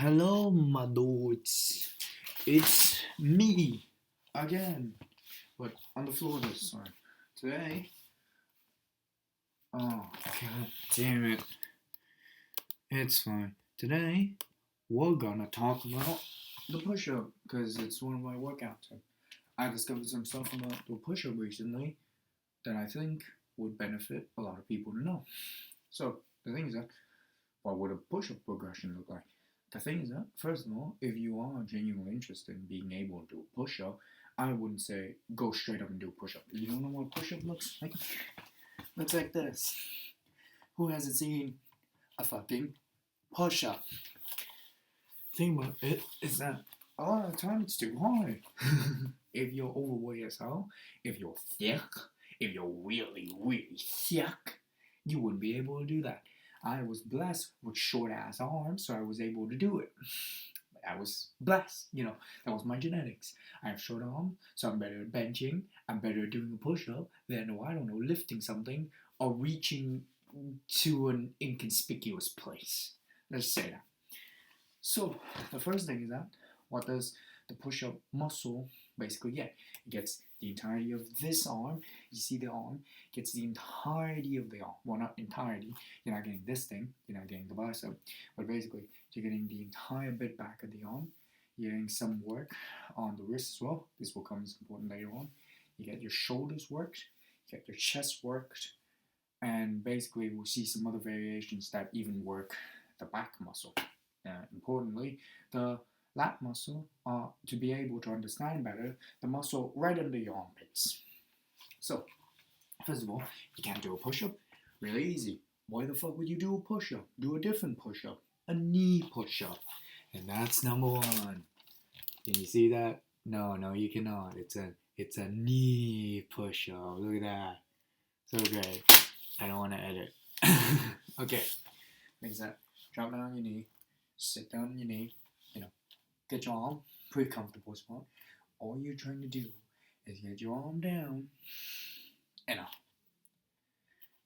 Hello, my dudes. It's me again, but on the floor this time. Today, oh god damn it, it's fine. Today, we're gonna talk about the push-up because it's one of my workouts. I discovered some stuff about the push-up recently that I think would benefit a lot of people to know. So the thing is that, what would a push-up progression look like? The thing is that, first of all, if you are genuinely interested in being able to do a push-up, I wouldn't say go straight up and do a push-up. You don't know what a push-up looks like? Looks like this. Who hasn't seen a fucking push-up? Thing about it is that a lot of the time it's too hard. If you're overweight as hell, if you're thick, if you're really, really thick, you wouldn't be able to do that. I was blessed with short ass arms, so I was able to do it. I was blessed, that was my genetics. I have short arms, so I'm better at benching, I'm better at doing a push up than, lifting something or reaching to an inconspicuous place. Let's say that. So, the first thing is that, what does the push up muscle basically get? It gets the entirety of this arm. You see the arm gets the entirety of the arm. Well, not entirety. You're not getting this thing. You're not getting the bicep. But basically, you're getting the entire bit back of the arm. You're getting some work on the wrist as well. This will come as important later on. You get your shoulders worked. You get your chest worked. And basically, we'll see some other variations that even work the back muscle. Importantly, the lat muscle, to be able to understand better, the muscle right under your armpits. So, first of all, you can't do a push-up. Really easy. Why the fuck would you do a push-up? Do a different push-up. A knee push-up. And that's number one. Can you see that? No, you cannot. It's a knee push-up. Look at that. So great. I don't want to edit. Okay. Makes that. Drop down on your knee. Sit down on your knee. Get your arm, pretty comfortable spot. All you're trying to do is get your arm down and up.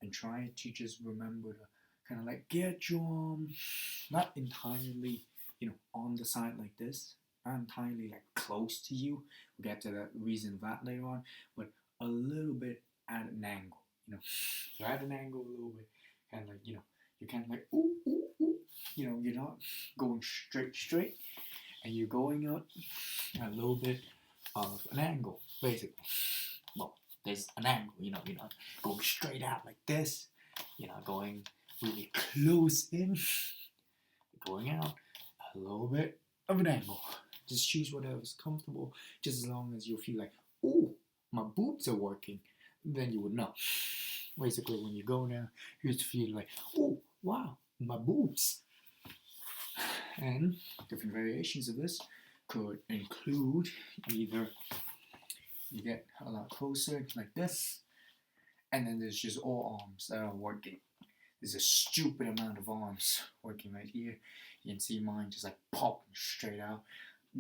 And try to just remember to kind of like get your arm not entirely, on the side like this, not entirely like close to you. We'll get to the reason of that later on, but a little bit at an angle, So at an angle a little bit, kind of like, you're kind of like, ooh, ooh, ooh. You're not going straight. And you're going out a little bit of an angle, basically. Well, there's an angle, you're not going straight out like this. You're not going really close in. You're going out a little bit of an angle. Just choose whatever's comfortable, just as long as you feel like, oh, my boobs are working. Then you would know. Basically, when you go down, you just feel like, oh, wow, my boobs. And different variations of this could include either you get a lot closer like this, and then there's just all arms that are working. There's a stupid amount of arms working right here. You can see mine just like popping straight out.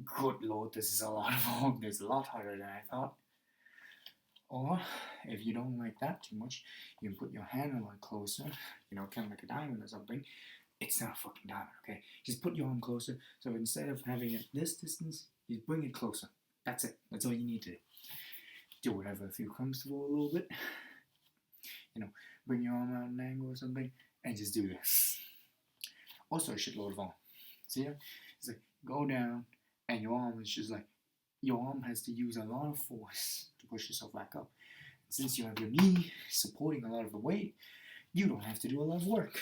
Good lord, this is a lot of arms. There's a lot harder than I thought. Or if you don't like that too much, you can put your hand a lot closer, kind of like a diamond or something. It's not a fucking diamond, okay? Just put your arm closer. So instead of having it this distance, you bring it closer. That's it. That's all you need to do. Do whatever feels comfortable a little bit. Bring your arm out at an angle or something, and just do this. Also a shitload of arm. See that? It's like go down, and your arm is just like your arm has to use a lot of force to push yourself back up. And since you have your knee supporting a lot of the weight, you don't have to do a lot of work.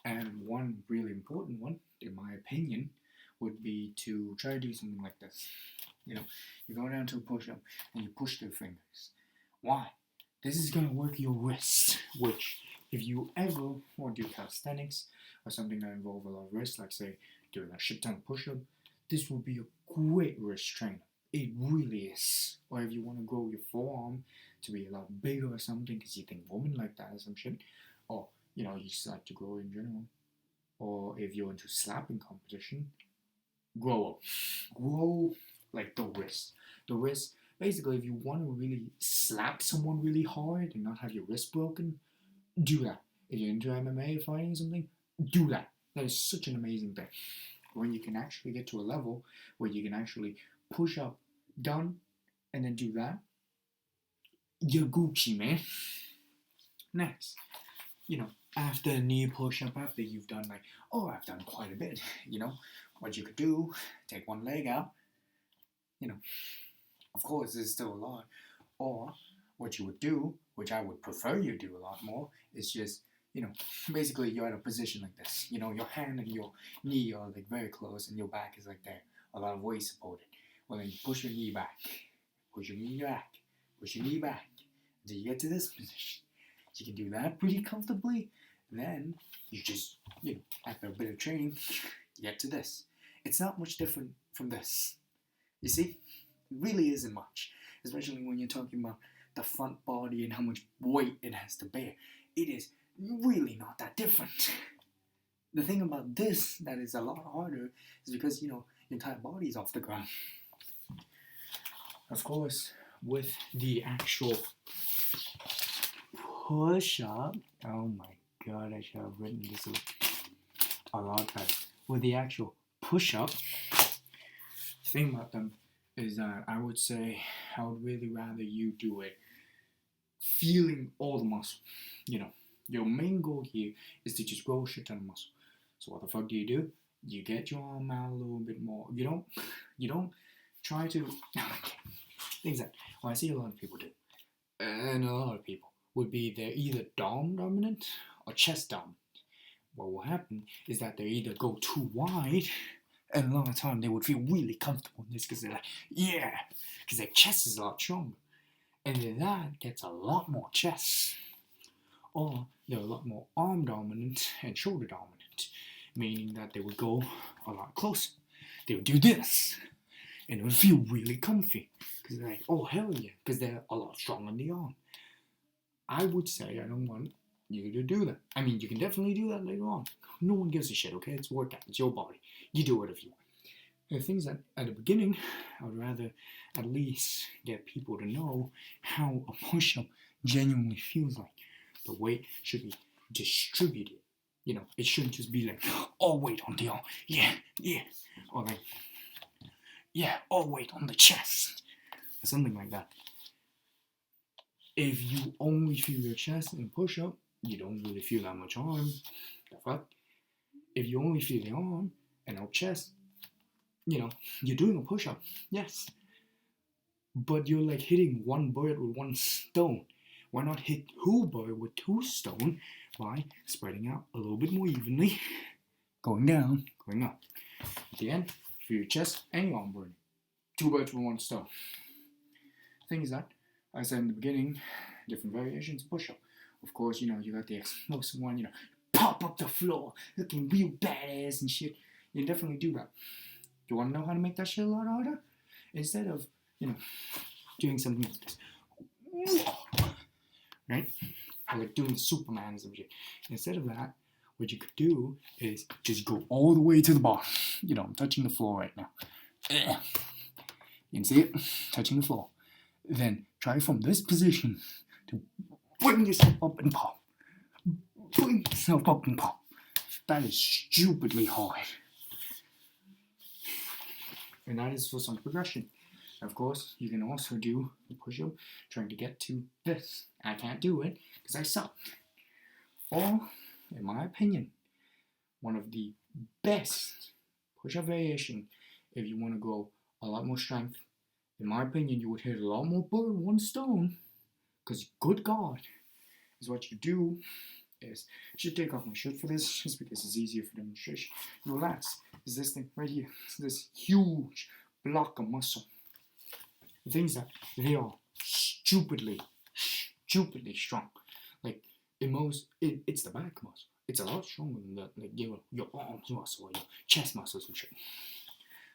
And one really important one, in my opinion, would be to try to do something like this. You go down to a push-up and you push the fingers. Why? This is going to work your wrist, which if you ever want to do calisthenics or something that involves a lot of wrist, like say doing a shit ton of push-up, this will be a great wrist trainer. It really is. Or if you want to grow your forearm to be a lot bigger or something because you think women like that or some shit, or you just like to grow in general. Or if you're into slapping competition, grow up. Grow like the wrist. The wrist, basically, if you want to really slap someone really hard and not have your wrist broken, do that. If you're into MMA or fighting or something, do that. That is such an amazing thing. When you can actually get to a level where you can actually push up, done, and then do that, you're Gucci, man. Next, after a knee push-up, after you've done I've done quite a bit, what you could do, take one leg out, of course there's still a lot, or what you would do, which I would prefer you do a lot more, is just, basically you're in a position like this, your hand and your knee are very close and your back is there, a lot of weight supported. Well, then you push your knee back, push your knee back, push your knee back, until you get to this position. You can do that pretty comfortably. Then you just, after a bit of training, you get to this. It's not much different from this. You see? It really isn't much. Especially when you're talking about the front body and how much weight it has to bear. It is really not that different. The thing about this that is a lot harder is because, your entire body is off the ground. Of course, with the actual push-up, oh my god, I should have written this a lot better. With the actual push-up, the thing about them is that I would say I would really rather you do it feeling all the muscle. Your main goal here is to just grow a shit ton of muscle. So what the fuck do? You get your arm out a little bit more. You don't try to things that I see a lot of people do, and a lot of people would be they're either dom dominant or chest dominant. What will happen is that they either go too wide, and a lot of the time they would feel really comfortable in this because they're because their chest is a lot stronger, and then that gets a lot more chest. Or they're a lot more arm dominant and shoulder dominant, meaning that they would go a lot closer. They would do this, and it would feel really comfy because they're oh hell yeah, because they're a lot stronger in the arm. I would say I don't want you to do that. I mean, you can definitely do that later on. No one gives a shit, okay? It's workout. It's your body. You do it if you want. The things that at the beginning, I would rather at least get people to know how a push-up genuinely feels like. The weight should be distributed. It shouldn't just be all weight on the arm. Yeah. Or all weight on the chest. Or something like that. If you only feel your chest in a push-up, you don't really feel that much arm. The fuck? If you only feel the arm and no chest, you're doing a push-up, yes. But you're hitting one bird with one stone. Why not hit two birds with two stones by spreading out a little bit more evenly, going down, going up. At the end, for your chest and your arm burning. Two birds with one stone. Thing is that, I said in the beginning, different variations of push-up. Of course, you got the explosive one, pop up the floor, looking real badass and shit. You can definitely do that. You want to know how to make that shit a lot harder? Instead of, doing something like this, right? Or doing Superman or some shit. Instead of that, what you could do is just go all the way to the bottom. I'm touching the floor right now. You can see it? Touching the floor. Then try from this position to bring yourself up and pop. Bring yourself up and pop. That is stupidly hard. And that is for some progression. Of course, you can also do the push-up trying to get to this. I can't do it because I suck. Or, in my opinion, one of the best push-up variation, if you want to go a lot more strength, in my opinion, you would hit a lot more bird with one stone. Because, good God, is what you do is, I should take off my shirt for this, just because it's easier for demonstration. Relax. Is this thing right here. This huge block of muscle. The things that they are stupidly strong. It's the back muscle. It's a lot stronger than your arms muscle or your chest muscles and shit.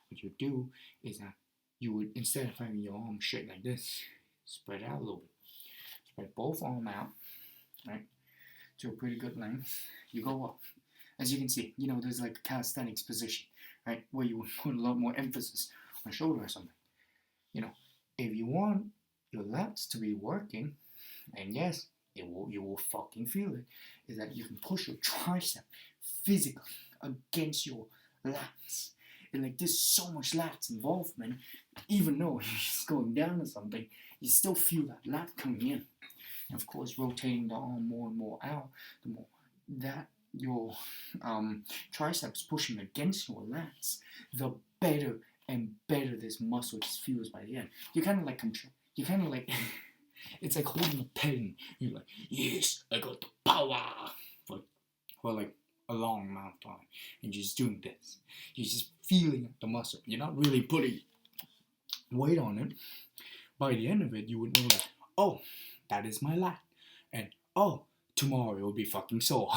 What you do is that you would, instead of having your arm straight like this, spread out a little bit. Spread both arms out, right, to a pretty good length. You go up. As you can see, there's a calisthenics position, right, where you would put a lot more emphasis on shoulder or something. If you want your lats to be working, and yes, you will fucking feel it, is that you can push your tricep physically against your lats. And like there's so much lats involvement, even though you're just going down or something, you still feel that lat coming in. And of course, rotating the arm more and more out, the more that your triceps pushing against your lats, the better and better this muscle just feels by the end. You kind of like control. You kind of like it's like holding a pen. You're like, yes, I got the power for like a long amount of time, and you're just doing this. You're just feeling the muscle. You're not really putting weight on it. By the end of it, you would know that, oh, that is my lat, and oh, tomorrow it will be fucking sore.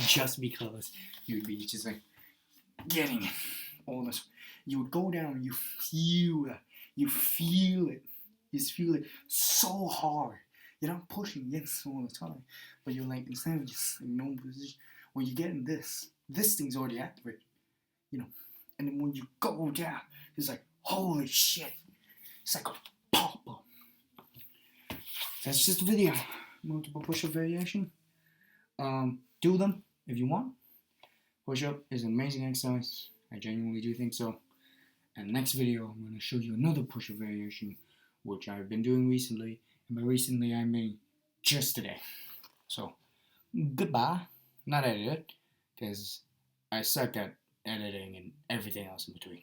Just because you'd be just like getting all this. You would go down and you feel it. You feel it. You just feel it so hard. You're not pushing against all the time, but you're like, instead of just in no position, when you get in this thing's already activated, you know. And then when you go down, it's like, holy shit. It's like a pop-up. That's just a video. Multiple push-up variation. Do them if you want. Push-up is an amazing exercise. I genuinely do think so. And next video, I'm going to show you another push-up variation, which I've been doing recently. And by recently, I mean just today. So, goodbye. Not edited, because I suck at editing and everything else in between.